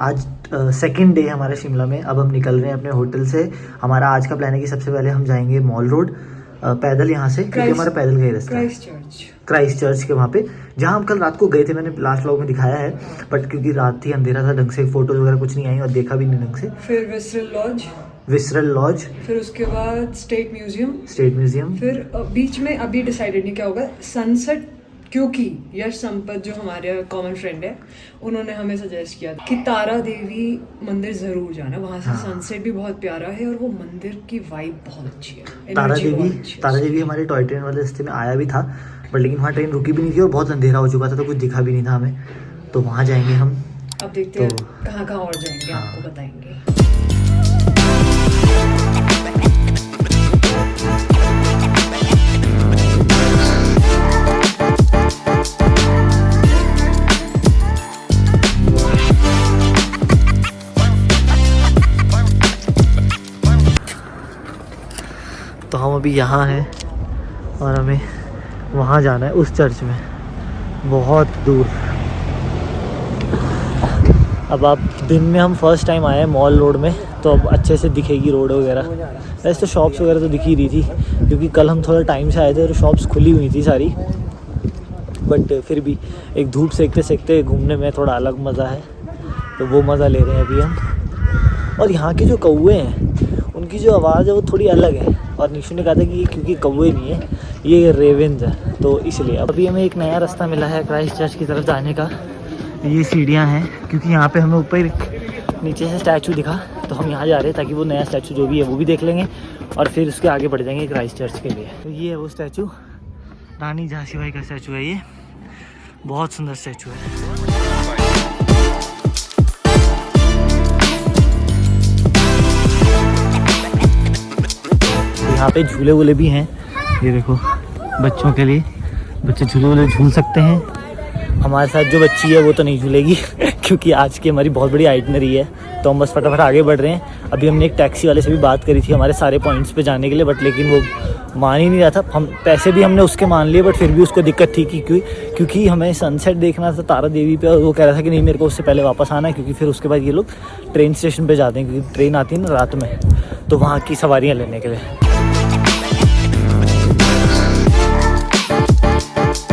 आज second day हमारा शिमला में। अब हम निकल रहे हैं अपने होटल से। हमारा आज का प्लान है कि सबसे पहले हम जाएंगे मॉल रोड पैदल यहाँ से, क्योंकि हमारा पैदल का ही रास्ता है क्राइस्ट चर्च के वहाँ पे, जहाँ हम कल रात को गए थे। मैंने लास्ट व्लॉग में दिखाया है, बट क्योंकि रात थी, अंधेरा था, ढंग से फोटोज वगैरह कुछ नहीं आई और देखा भी नहीं ढंग से। फिर विसरल लॉज, फिर उसके बाद स्टेट म्यूजियम, फिर बीच में अभी डिसाइडेड नहीं क्या होगा, सनसेट, क्योंकि यश संपत जो हमारे कॉमन फ्रेंड है उन्होंने हमें सजेस्ट किया कि तारा देवी मंदिर जरूर जाना, वहाँ से सनसेट भी बहुत प्यारा है और वो मंदिर की वाइब बहुत अच्छी है। तारा देवी हमारे टॉय ट्रेन वाले रास्ते में आया भी था, बट लेकिन वहाँ ट्रेन रुकी भी नहीं थी और बहुत अंधेरा हो चुका था, तो कुछ दिखा भी नहीं था हमें। तो वहाँ जाएंगे हम, अब देखते हैं कहाँ कहाँ और जाएंगे, आपको बताएंगे। तो हम अभी यहाँ हैं और हमें वहाँ जाना है, उस चर्च में, बहुत दूर। अब आप दिन में हम फर्स्ट टाइम आए हैं मॉल रोड में, तो अब अच्छे से दिखेगी रोड वगैरह। वैसे तो शॉप्स वगैरह तो दिख ही रही थी, क्योंकि कल हम थोड़ा टाइम से आए थे और शॉप्स खुली हुई थी सारी, बट फिर भी एक धूप सेकते सेकते घूमने में थोड़ा अलग मज़ा है, तो वो मज़ा ले रहे हैं अभी हम। और यहाँ के जो कौवे हैं उनकी जो आवाज़ है वो थोड़ी अलग है, और निशु ने कहा था कि क्योंकि कौवे नहीं है, ये रेवेंस है, तो इसलिए। अभी हमें एक नया रास्ता मिला है क्राइस्ट चर्च की तरफ जाने का। ये सीढ़ियाँ हैं, क्योंकि यहाँ पे हमें ऊपर नीचे से स्टैचू दिखा, तो हम यहाँ जा रहे हैं ताकि वो नया स्टैचू जो भी है वो भी देख लेंगे और फिर उसके आगे बढ़ जाएंगे क्राइस्ट चर्च के लिए। तो ये है वो स्टैचू, रानी झांसी का स्टैचू है, ये बहुत सुंदर स्टैचू है। यहाँ पे झूले वूले भी हैं, ये देखो, बच्चों के लिए, बच्चे झूले वूले झूल सकते हैं। हमारे साथ जो बच्ची है वो तो नहीं झूलेगी क्योंकि आज की हमारी बहुत बड़ी आइटनरी है, तो हम बस फटाफट आगे बढ़ रहे हैं। अभी हमने एक टैक्सी वाले से भी बात करी थी हमारे सारे पॉइंट्स पे जाने के लिए, बट लेकिन वो मान ही नहीं रहा था। हम पैसे भी हमने उसके मान लिए, बट फिर भी उसको दिक्कत थी कि क्योंकि हमें सनसेट देखना था तारा देवी पे, और वो कह रहा था कि नहीं, मेरे को उससे पहले वापस आना है, क्योंकि फिर उसके बाद ये लोग ट्रेन स्टेशन पर जाते हैं, क्योंकि ट्रेन आती है ना रात में, तो वहाँ की सवारियाँ लेने के लिए।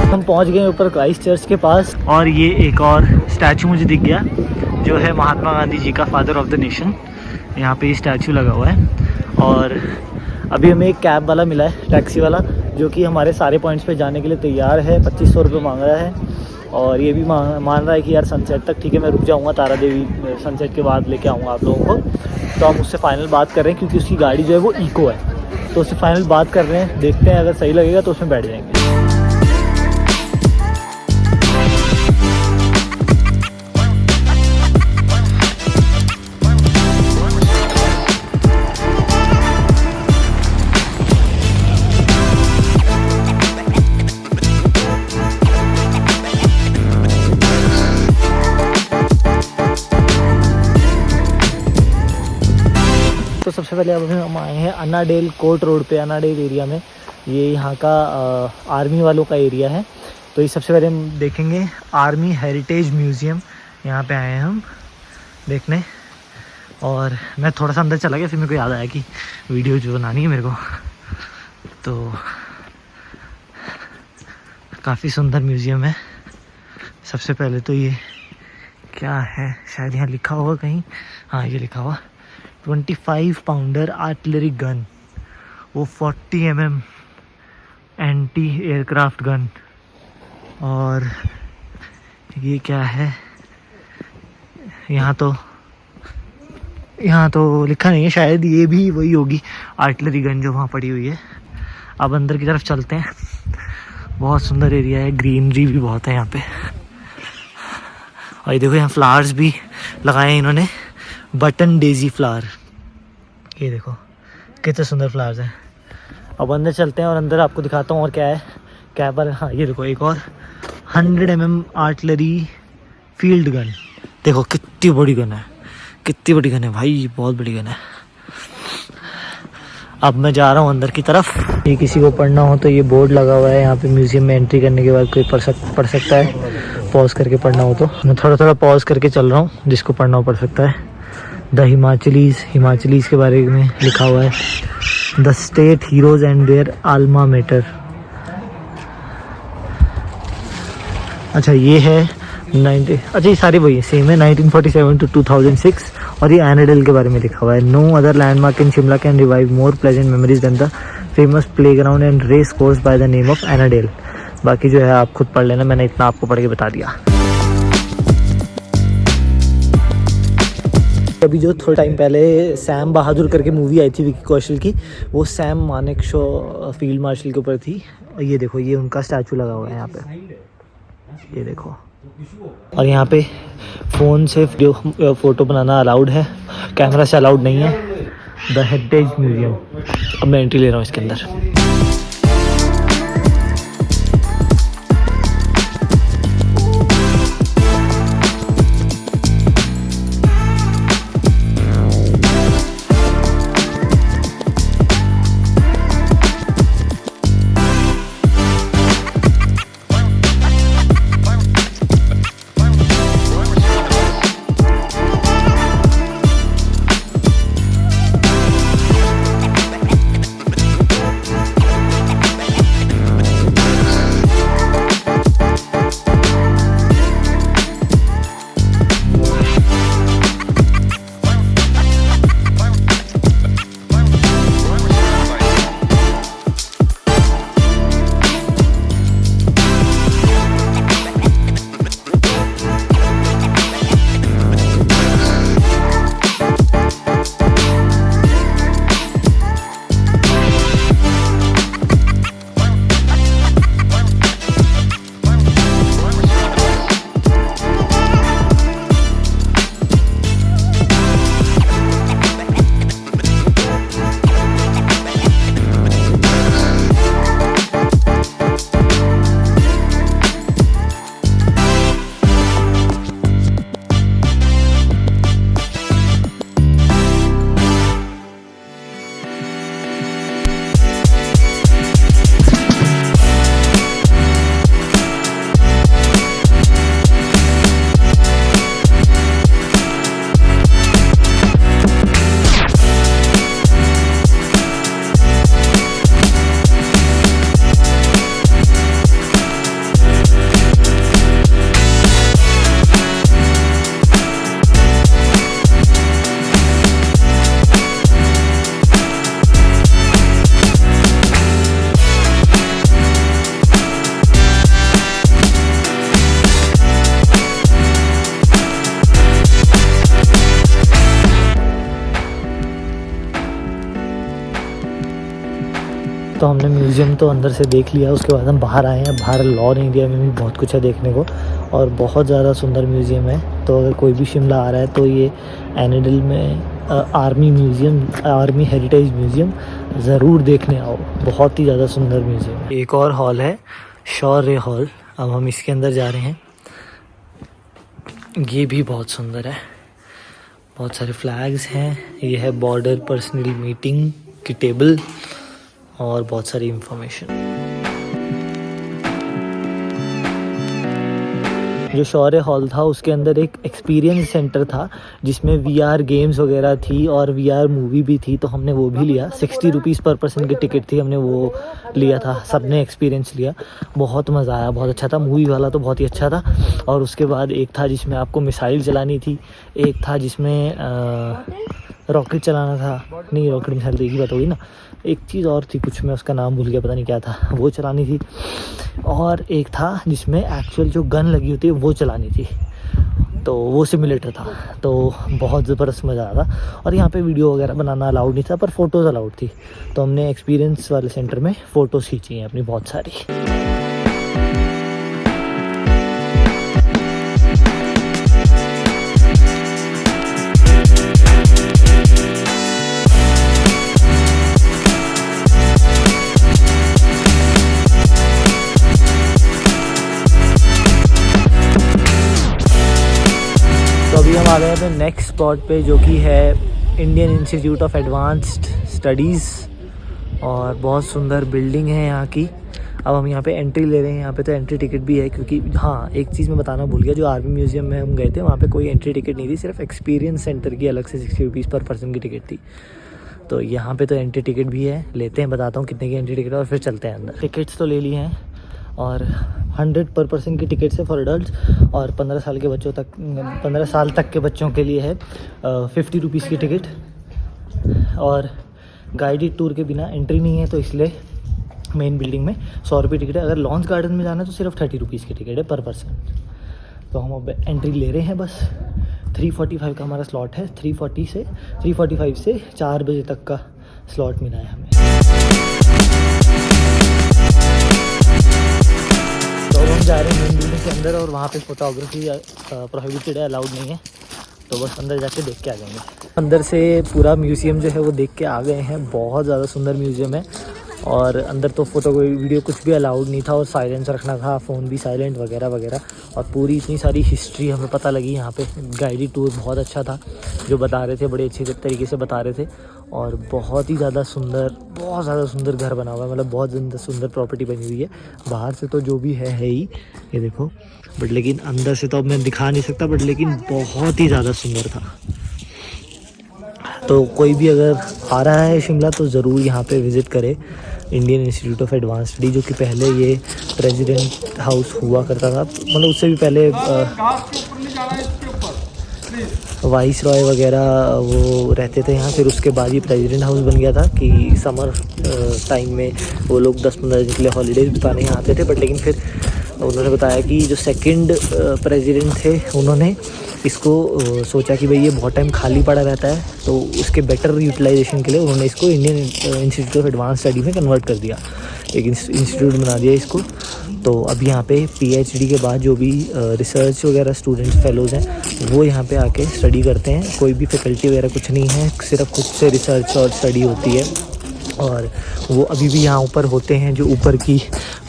हम पहुंच गए ऊपर क्राइस्ट चर्च के पास, और ये एक और स्टैचू मुझे दिख गया, जो है महात्मा गांधी जी का, फादर ऑफ द नेशन। यहाँ पे ये स्टैचू लगा हुआ है। और अभी हमें एक कैब वाला मिला है, टैक्सी वाला, जो कि हमारे सारे पॉइंट्स पे जाने के लिए तैयार है। 2500 रुपये मांग रहा है, और ये भी मान रहा है कि यार सनसेट तक ठीक है, मैं रुक जाऊँगा, तारा देवी सनसेट के बाद लेके आऊँगा आप लोगों को। तो हम उससे फाइनल बात कर रहे हैं, क्योंकि उसकी गाड़ी जो है वो इको है, तो उससे फाइनल बात कर रहे हैं, देखते हैं अगर सही लगेगा तो उसमें बैठ जाएंगे। तो सबसे पहले अब हम आए हैं अन्नाडेल कोर्ट रोड पे, अन्नाडेल एरिया में। ये यहाँ का आर्मी वालों का एरिया है। तो ये सबसे पहले हम देखेंगे आर्मी हेरिटेज म्यूज़ियम। यहाँ पे आए हैं हम देखने, और मैं थोड़ा सा अंदर चला गया, फिर मेरे को याद आया कि वीडियो जो बनानी है मेरे को। तो काफ़ी सुंदर म्यूज़ियम है। सबसे पहले तो ये क्या है, शायद यहाँ लिखा होगा कहीं, हाँ ये लिखा हुआ 25 पाउंडर आर्टिलरी गन, वो 40 mm एंटी एयरक्राफ्ट गन। और ये क्या है, यहाँ तो लिखा नहीं है, शायद ये भी वही होगी आर्टिलरी गन जो वहाँ पड़ी हुई है। अब अंदर की तरफ चलते हैं। बहुत सुंदर एरिया है, ग्रीनरी भी बहुत है यहाँ पे। और ये देखो, यहाँ फ्लावर्स भी लगाए हैं इन्होंने, बटन डेजी फ्लावर, ये देखो कितने सुंदर फ्लावर्स हैं। अब अंदर चलते हैं और अंदर आपको दिखाता हूँ और क्या है, क्या पर, हाँ ये देखो एक और 100 mm आर्टिलरी फील्ड गन। देखो कितनी बड़ी गन है, कितनी बड़ी गन है भाई, बहुत बड़ी गन है। अब मैं जा रहा हूँ अंदर की तरफ। ये किसी को पढ़ना हो तो ये बोर्ड लगा हुआ है यहाँ पे, म्यूज़ियम में एंट्री करने के बाद कोई पढ़ सकता है। पॉज करके पढ़ना हो तो। मैं थोड़ा थोड़ा पॉज करके चल रहा हूँ, जिसको पढ़ना हो पढ़ सकता है। द हिमाचलीज के बारे में लिखा हुआ है। The state heroes and their alma mater. अच्छा ये है 90, अच्छा ये सारी वही सेम है, 1947 to 2006। और ये एनाडेल के बारे में लिखा हुआ है। No other landmark in Shimla can revive more pleasant memories than the famous playground and race course by the name of Annandale. बाकी जो है आप खुद पढ़ लेना, मैंने इतना आपको पढ़ के बता दिया। अभी जो थोड़ा टाइम पहले सैम बहादुर करके मूवी आई थी विकी कौशल की, वो सैम मानेकशॉ फील्ड मार्शल के ऊपर थी। और ये देखो ये उनका स्टैचू लगा हुआ है यहाँ पे, ये देखो। और यहाँ पे फ़ोन से फ़ोटो बनाना अलाउड है, कैमरा से अलाउड नहीं है। The heritage museum. अब मैं एंट्री ले रहा हूँ इसके अंदर। तो हमने म्यूज़ियम तो अंदर से देख लिया, उसके बाद हम बाहर आए हैं। बाहर लॉन एरिया में भी बहुत कुछ है देखने को और बहुत ज़्यादा सुंदर म्यूज़ियम है। तो अगर कोई भी शिमला आ रहा है तो ये एनाडेल में आर्मी हेरिटेज म्यूज़ियम ज़रूर देखने आओ, बहुत ही ज़्यादा सुंदर म्यूज़ियम। एक और हॉल है, शौर्य हॉल। अब हम इसके अंदर जा रहे हैं। ये भी बहुत सुंदर है, बहुत सारे फ्लैग्स हैं। ये है बॉर्डर पर्सनल मीटिंग की टेबल और बहुत सारी इंफॉर्मेशन। जो शौर्य हॉल था उसके अंदर एक एक्सपीरियंस सेंटर था जिसमें VR गेम्स वगैरह थी और VR मूवी भी थी, तो हमने वो भी लिया। 60 रुपीज़ पर पर्सन की टिकट थी, हमने वो लिया था। सबने एक्सपीरियंस लिया, बहुत मज़ा आया, बहुत अच्छा था। मूवी वाला तो बहुत ही अच्छा था। और उसके बाद एक था जिसमें आपको मिसाइल चलानी थी, एक था जिसमें रॉकेट चलाना था। नहीं, रॉकेट मिसाइल तो एक ही बात होगी ना। एक चीज़ और थी, कुछ मैं उसका नाम भूल गया, पता नहीं क्या था, वो चलानी थी। और एक था जिसमें एक्चुअल जो गन लगी होती है वो चलानी थी, तो वो सिमुलेटर था। तो बहुत ज़बरदस्त मज़ा आया था। और यहाँ पे वीडियो वगैरह बनाना अलाउड नहीं था, पर फ़ोटोज़ अलाउड थी। तो हमने एक्सपीरियंस वाले सेंटर में फ़ोटोज़ खींची हैं अपनी बहुत सारी। तो अभी हम आ गए अपने नेक्स्ट स्पॉट पे, जो कि है Indian institute of advanced studies. और बहुत सुंदर बिल्डिंग है यहाँ की। अब हम यहाँ पे एंट्री ले रहे हैं। यहाँ पे तो एंट्री टिकट भी है, क्योंकि हाँ एक चीज़ मैं बताना भूल गया, जो आर्मी म्यूज़ियम में हम गए थे वहाँ पे कोई एंट्री टिकट नहीं थी, सिर्फ एक्सपीरियंस सेंटर की अलग से 60 रुपीज़ पर पर्सन की टिकट थी। तो यहाँ पे तो एंट्री टिकट भी है, लेते हैं, बताता हूँ कितने की एंट्री टिकट है और फिर चलते हैं अंदर। टिकट्स तो ले लिए हैं और 100 पर पर्सन की टिकट्स है फॉर एडल्ट्स, और 15 साल के बच्चों तक 15 साल तक के बच्चों के लिए है 50 रुपीज़ की टिकट। और गाइडेड टूर के बिना एंट्री नहीं है, तो इसलिए मेन बिल्डिंग में 100 रुपये टिकट है। अगर लॉन्च गार्डन में जाना है तो सिर्फ 30 रुपीज़ की टिकट है पर पर्सन। तो हम अब एंट्री ले रहे हैं बस। 3:45 का हमारा स्लॉट है, 3:45 से 4 बजे तक का स्लॉट मिला है हमें। तो हम जा रहे हैं मेन बिल्डिंग के अंदर, और वहाँ पे फोटोग्राफी प्रोहिबिटेड है, अलाउड नहीं है, तो बस अंदर जाके देख के आ जाएंगे। अंदर से पूरा म्यूज़ियम जो है वो देख के आ गए हैं। बहुत ज़्यादा सुंदर म्यूज़ियम है, और अंदर तो फ़ोटो वीडियो कुछ भी अलाउड नहीं था, और साइलेंस रखना था, फ़ोन भी साइलेंट वगैरह वगैरह। और पूरी इतनी सारी हिस्ट्री हमें पता लगी यहाँ पे। गाइडेड टूर बहुत अच्छा था, जो बता रहे थे बड़े अच्छे तरीके से बता रहे थे, और बहुत ही ज़्यादा सुंदर घर बना हुआ है, मतलब बहुत सुंदर प्रॉपर्टी बनी हुई है। बाहर से तो जो भी है ही, ये देखो, बट लेकिन अंदर से तो अब मैं दिखा नहीं सकता, बट लेकिन बहुत ही ज़्यादा सुंदर था। तो कोई भी अगर आ रहा है शिमला तो ज़रूर यहाँ पे विज़िट करे Indian institute of advance study, जो कि पहले ये प्रेसिडेंट हाउस हुआ करता था, मतलब उससे भी पहले वाइस रॉय वगैरह वो रहते थे यहाँ। फिर उसके बाद ही प्रेसिडेंट हाउस बन गया था कि समर टाइम में वो लोग 10-15 दिन के लिए हॉलीडेज बिताने यहाँ आते थे। बट लेकिन फिर उन्होंने बताया कि जो सेकंड प्रेसिडेंट थे, उन्होंने इसको सोचा कि भाई ये बहुत टाइम खाली पड़ा रहता है, तो उसके बेटर यूटिलाइजेशन के लिए उन्होंने इसको Indian institute of advance study में कन्वर्ट कर दिया, एक इंस्टीट्यूट बना दिया इसको। तो अब यहाँ पे PhD के बाद जो भी रिसर्च वगैरह स्टूडेंट्स फेलोज़ हैं वो यहाँ पे आके स्टडी करते हैं। कोई भी फैकल्टी वगैरह कुछ नहीं है, सिर्फ खुद से रिसर्च और स्टडी होती है। और वो अभी भी यहाँ ऊपर होते हैं, जो ऊपर की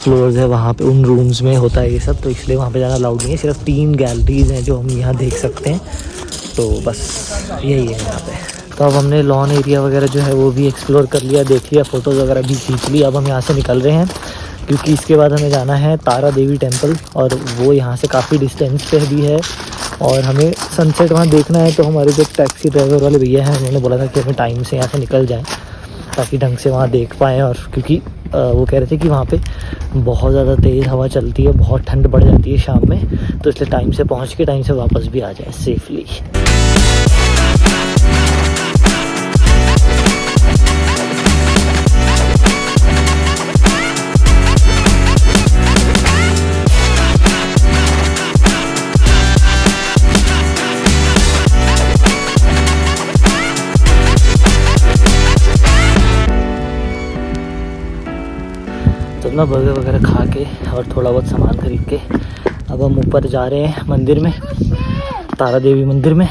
फ्लोर्स है वहाँ पे, उन रूम्स में होता है ये सब, तो इसलिए वहाँ पे जाना अलाउड नहीं है। सिर्फ 3 गैलरीज़ हैं जो हम यहाँ देख सकते हैं, तो बस यही है यहाँ पे। तो अब हमने लॉन एरिया वगैरह जो है वो भी एक्सप्लोर कर लिया, देख लिया, फ़ोटोज़ वगैरह भी खींच ली। अब हम यहाँ से निकल रहे हैं, क्योंकि इसके बाद हमें जाना है तारा देवी टेम्पल, और वो यहाँ से काफ़ी डिस्टेंस पे भी है, और हमें सनसेट वहाँ देखना है। तो हमारे जो टैक्सी ड्राइवर वाले भैया हैं, उन्होंने बोला था कि हमें टाइम से यहाँ से निकल जाएँ, ताकि ढंग से वहाँ देख पाएँ। और क्योंकि वो कह रहे थे कि वहाँ पे बहुत ज़्यादा तेज़ हवा चलती है, बहुत ठंड बढ़ जाती है शाम में, तो इसलिए टाइम से पहुँच के टाइम से वापस भी आ जाए सेफली। तो अपना बर्गर वगैरह खा के और थोड़ा बहुत सामान खरीद के अब हम ऊपर जा रहे हैं मंदिर में, तारा देवी मंदिर में।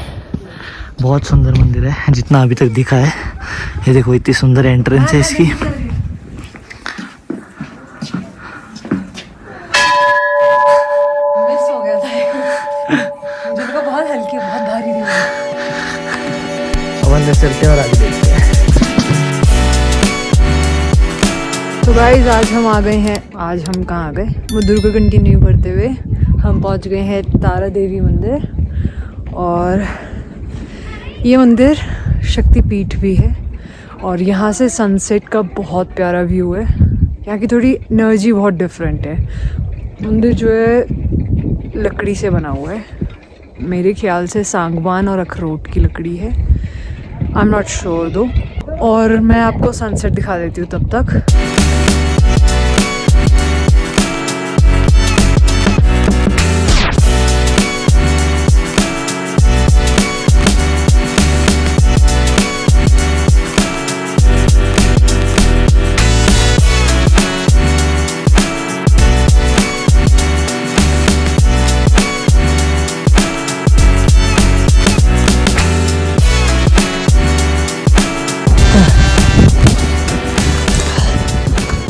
बहुत सुंदर मंदिर है जितना अभी तक दिखा है। ये देखो इतनी सुंदर एंट्रेंस है इसकी। मिस हो गया था मुझे लगा बहुत हल्की, बहुत भारी थी। अब अंदर चलते हैं और आगे देखते हैं। तो गाइस आज हम आ गए हैं, आज हम कहाँ आ गए, मुद्दर को कंटिन्यू करते हुए हम पहुँच गए हैं तारा देवी मंदिर। और ये मंदिर शक्तिपीठ भी है, और यहाँ से सनसेट का बहुत प्यारा व्यू है। यहाँ की थोड़ी एनर्जी बहुत डिफरेंट है। मंदिर जो है लकड़ी से बना हुआ है, मेरे ख्याल से सागवान और अखरोट की लकड़ी है, आई एम नॉट श्योर दो। और मैं आपको सनसेट दिखा देती हूँ तब तक।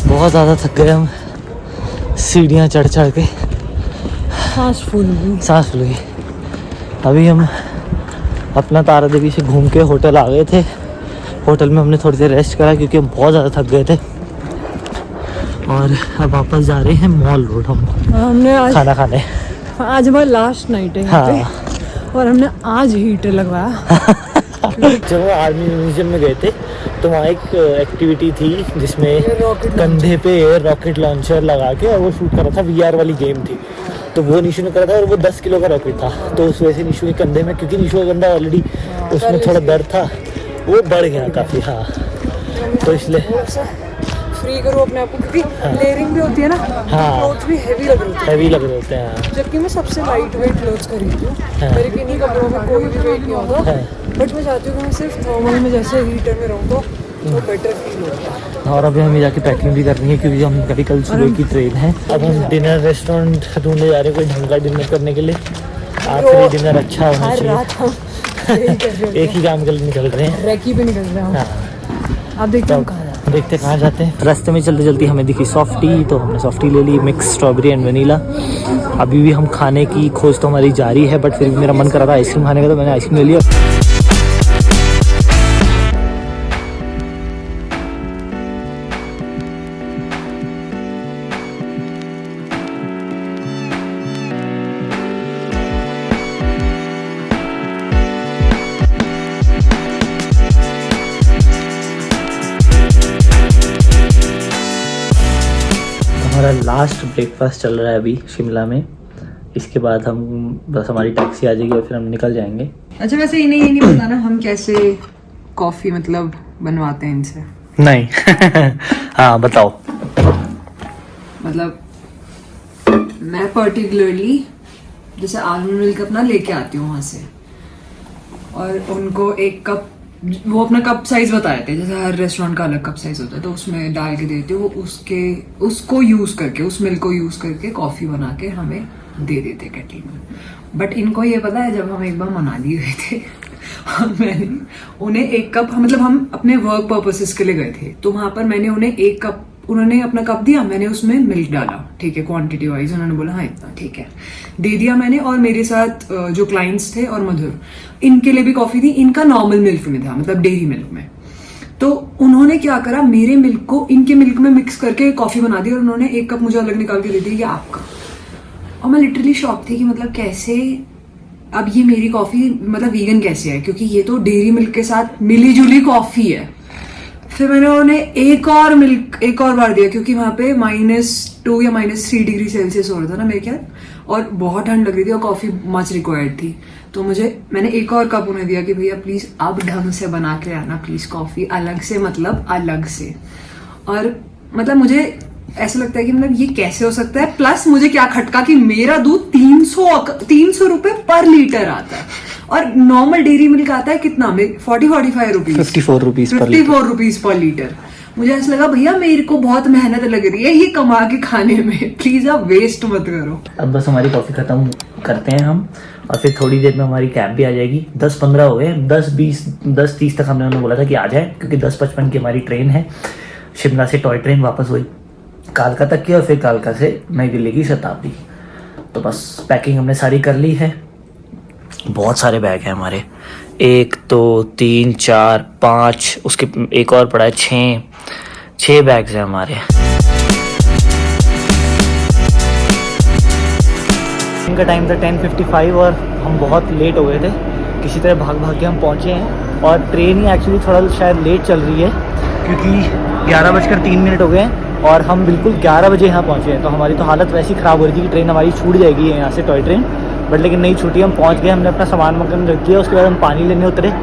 बहुत ज़्यादा थक गए हम, सीढ़ियाँ चढ़ चढ़ के सांस फूल गई। अभी हम अपना तारा देवी से घूम के होटल आ गए थे। होटल में हमने थोड़ी देर रेस्ट करा, क्योंकि हम बहुत ज़्यादा थक गए थे। और अब वापस जा रहे हैं मॉल रोड हम हमने आज खाना खाने। आज हमारी लास्ट नाइट है यहाँ पे और हमने आज हीटर लगवाया। जब वो आर्मी म्यूजियम में गए थे तो वहाँ एक एक्टिविटी थी जिसमें कंधे पे रॉकेट लॉन्चर लगा के और वो शूट कर रहा था। VR वाली गेम थी, तो वो निशु ने करा था और वो 10 किलो का रॉकेट था। तो उस वजह से निशु के कंधे में, क्योंकि निशु का कंधा ऑलरेडी उसमें थोड़ा दर्द था, वो बढ़ गया काफ़ी। हाँ, तो इसलिए फ्री करो अपने आप को, क्योंकि लेयरिंग भी होती है ना। हाँ, क्लोथ्स भी हेवी लग रहे होते हैं। हैवी लग रहे होते हैं। जबकि मैं सबसे लाइट वेट क्लोथ्स खरीदती हूँ, मेरे किन्हीं कपड़ों में कोई भी वेट नहीं होता। बट मैं चाहती हूँ कि मैं सिर्फ थर्मल में जैसे हीटर में रहूँ तो बेटर फील होता है। और अभी हमें जाके पैकिंग भी करनी है क्योंकि हम कभी कल सुबह की ट्रेन है। अब हम डिनर रेस्टोरेंट ढूंढने जा रहे हैं कोई ढंग का डिनर करने के लिए। आखिरी डिनर अच्छा होना हर रात हम एक ही काम के लिए निकल रहे हैं, रैकी पे निकल रहे हैं। हाँ, आप देखते हैं कहाँ देखते कहाँ जाते हैं। रास्ते में चलते चलते हमें दिखी सॉफ्टी, तो हमने सॉफ्टी ले ली, मिक्स स्ट्रॉबेरी एंड वनीला। अभी भी हम खाने की खोज तो हमारी जारी है, बट फिर भी मेरा मन कर रहा था आइसक्रीम खाने का, तो मैंने आइसक्रीम ले लिया। हमारा लास्ट ब्रेकफास्ट चल रहा है अभी शिमला में। इसके बाद हम बस हमारी टैक्सी आ जाएगी और फिर हम निकल जाएंगे। अच्छा, वैसे इन्हें ये नहीं बताना हम कैसे कॉफ़ी मतलब बनवाते हैं इनसे। नहीं हाँ बताओ। मतलब मैं पर्टिकुलरली जैसे आलमंड मिल्क अपना लेके आती हूँ वहाँ से, और उनको एक कप, वो अपना कप साइज बताए थे, जैसे हर रेस्टोरेंट का अलग कप साइज होता है, तो उसमें डाल के देते हो। उसको यूज करके, उस मिल्क को यूज करके कॉफी बना के हमें दे देते केटली में। बट इनको ये पता है, जब हम एक बार मनाली गए थे और मैंने उन्हें एक कप, मतलब हम अपने वर्क पर्पसेस के लिए गए थे, तो वहां पर मैंने उन्हें एक कप, उन्होंने अपना कप दिया, मैंने उसमें मिल्क डाला, ठीक है, क्वांटिटी वाइज। उन्होंने बोला हाँ इतना ठीक है, दे दिया मैंने। और मेरे साथ जो क्लाइंट्स थे और मधुर, इनके लिए भी कॉफी थी। इनका नॉर्मल मिल्क में था, मतलब डेयरी मिल्क में। तो उन्होंने क्या करा, मेरे मिल्क को इनके मिल्क में मिक्स करके कॉफी बना दी और उन्होंने एक कप मुझे अलग निकाल के दे दिया, ये आपका। और मैं लिटरली शॉक थी कि मतलब कैसे, अब ये मेरी कॉफी मतलब वीगन कैसे है, क्योंकि ये तो डेयरी मिल्क के साथ मिली जुली कॉफी है। फिर मैंने उन्हें एक और बार दिया, क्योंकि वहां पे -2 या -3 डिग्री सेल्सियस हो रहा था ना मेरे ख्याल, और बहुत ठंड लग रही थी और कॉफी मच रिक्वायर्ड थी। तो मैंने एक और कप उन्हें दिया कि भैया प्लीज अब ढंग से बना के आना, प्लीज कॉफी अलग से, मतलब अलग से। और मतलब मुझे ऐसा लगता है कि मतलब ये कैसे हो सकता है। प्लस मुझे क्या खटका कि मेरा दूध 300 रुपए पर लीटर आता है, और नॉर्मल डेयरी मिल्क आता है कितना में 40-45 रुपीज, 54 रुपीज पर लीटर। मुझे ऐसा लगा भैया मेरे को बहुत मेहनत लग रही है ये कमा के खाने में, प्लीज आप वेस्ट मत करो। अब बस हमारी कॉफ़ी ख़त्म करते हैं हम, और फिर थोड़ी देर में हमारी कैब भी आ जाएगी। 10-15 हो गए, 10-30 तक हमने उन्हें बोला था कि आ जाए, क्योंकि 10:55 की हमारी ट्रेन है। शिमला से टॉय ट्रेन वापस हुई कालका तक की, और फिर कालका से नई दिल्ली की शताब्दी। तो बस पैकिंग हमने सारी कर ली है। बहुत सारे बैग हैं हमारे, 1 2 3 4 5, उसके एक और पड़ा है, 6 बैग्स हैं हमारे। इनका टाइम था 10:55 और हम बहुत लेट हो गए थे। किसी तरह भाग के हम पहुँचे हैं, और ट्रेन ही एक्चुअली थोड़ा शायद लेट चल रही है, क्योंकि 11:03 हो गए हैं और हम बिल्कुल 11 बजे यहाँ पहुँचे हैं। तो हमारी तो हालत वैसी ख़राब हो रही थी कि ट्रेन हमारी छूट जाएगी यहाँ से टॉय ट्रेन, बट लेकिन नहीं छूटी। हम पहुँच गए, हमने अपना सामान मकान रख दिया, उसके बाद हम पानी लेने उतरे।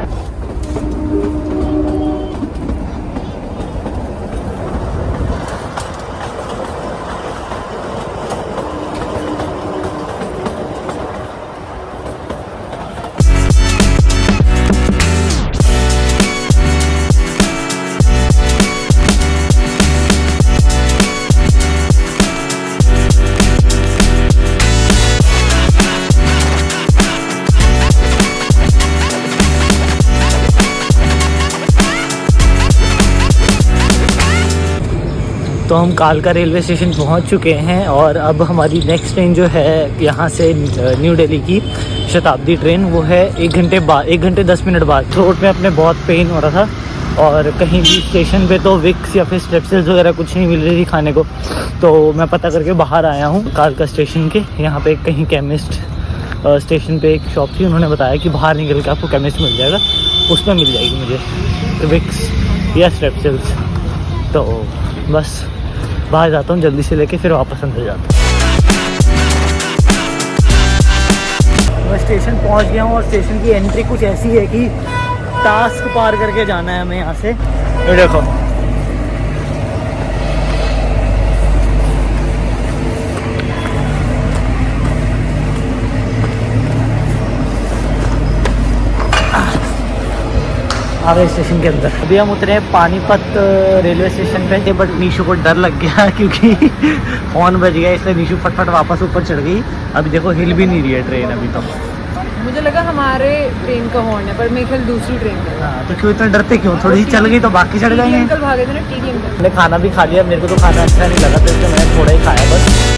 तो हम कालका रेलवे स्टेशन पहुंच चुके हैं, और अब हमारी नेक्स्ट ट्रेन जो है यहाँ से न्यू दिल्ली की शताब्दी ट्रेन, वो है 1 घंटे 10 मिनट बाद। थ्रोट में अपने बहुत पेन हो रहा था, और कहीं भी स्टेशन पे तो विक्स या फिर स्ट्रेप्सिल्स वगैरह कुछ नहीं मिल रही थी खाने को। तो मैं पता करके बाहर आया हूँ कालका स्टेशन के, यहाँ पे कहीं केमिस्ट स्टेशन पे एक शॉप थी, उन्होंने बताया कि बाहर निकल के आपको केमिस्ट मिल जाएगा, उसमें मिल जाएगी मुझे तो विक्स या स्ट्रेप्सिल्स। तो बस बाहर जाता हूँ जल्दी से लेके, फिर वापस अंदर जाता हूँ। मैं स्टेशन पहुँच गया हूँ और स्टेशन की एंट्री कुछ ऐसी है कि टास्क पार करके जाना है हमें यहाँ से। ये देखो आ गए स्टेशन के अंदर। अभी हम उतरे पानीपत रेलवे स्टेशन पे थे, बट नीशू को डर लग गया क्योंकि हॉर्न बज गया, इसलिए नीशू फटफट वापस ऊपर चढ़ गई। अभी देखो हिल भी नहीं रही है ट्रेन अभी तो। मुझे लगा हमारे ट्रेन का हॉर्न है, पर मेरे ख्याल दूसरी ट्रेन का। हाँ तो क्यों इतना डरते क्यों? थोड़ी सी चल गई तो बाकी चढ़ जाएंगे। अंकल भागे थे ना, टीटी अंकल। मैंने खाना भी खा लिया, मेरे को तो खाना अच्छा नहीं लगा तो इसलिए मैंने थोड़ा ही खाया बस।